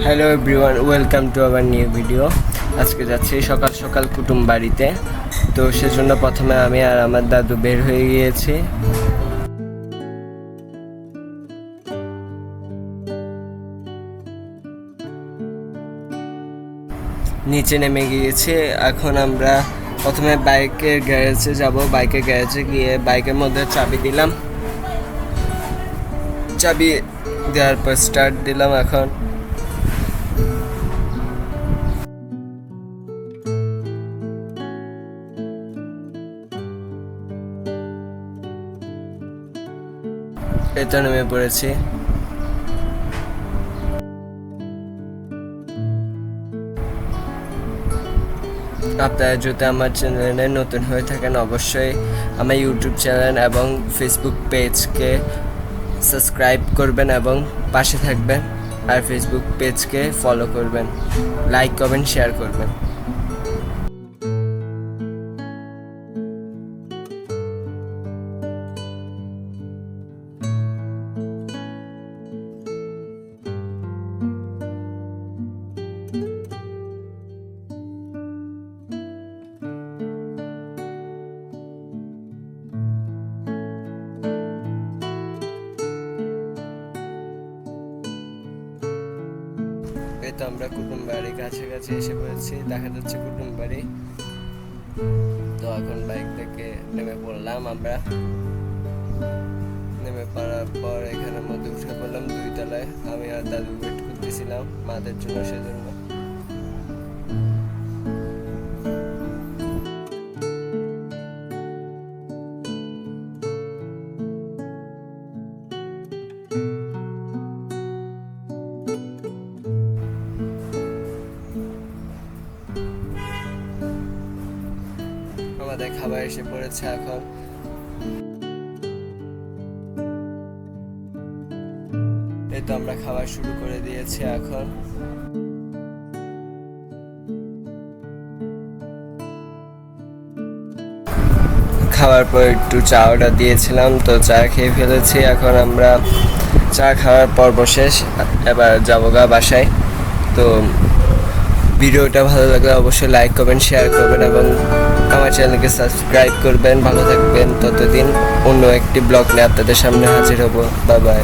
Hello everyone, welcome to our new video. আজকে যাচ্ছি সকাল সকাল কুটুম বাড়িতে। তো সেজন্য প্রথমে আমি আর আমার দাদু বের হয়ে গিয়েছি। নিচে নেমে গিয়েছি। এখন আমরা প্রথমে বাইকের গ্যারেজে যাব। বাইকের গ্যারেজে গিয়ে বাইকের মধ্যে চাবি দিলাম। চাবি দেওয়ার পর স্টার্ট দিলাম। এখন এটা নেমে পড়েছি। আপনারা যদি আমার চ্যানেলে নতুন হয়ে থাকেন অবশ্যই আমার ইউটিউব চ্যানেল এবং ফেসবুক পেজকে সাবস্ক্রাইব করবেন এবং পাশে থাকবেন। আর ফেসবুক পেজকে ফলো করবেন, লাইক কমেন্ট শেয়ার করবেন। এই তো আমরা কুটুম বাড়ির কাছাকাছি এসে পড়েছি। দেখা যাচ্ছে কুটুম বাড়ি। তো এখন বাইক থেকে নেমে পড়লাম। আমরা নেমে পড়ার পর এখানের মধ্যে উঠে পড়লাম 2 তলায়। আমি আর দাদু ওয়েট করতেছিলাম মাদের জন্য, সেজন্য। আমাদের খাবার এসে পড়েছে। এখন এই তো আমরা খাবার শুরু করে দিয়েছি। এখন খাওয়ার পর একটু চা অর্ডার দিয়েছিলাম, তো চা খেয়ে ফেলেছি। এখন আমরা চা খাওয়ার পর্ব শেষ, এবার যাবো গা বাসায়। তো ভিডিওটা ভালো লাগলে অবশ্যই লাইক কমেন্ট শেয়ার করবেন এবং আমার চ্যানেলকে সাবস্ক্রাইব করবেন। ভালো থাকবেন। ততদিন অন্য একটি ব্লগ নিয়ে আপনাদের সামনে হাজির হব। Bye bye.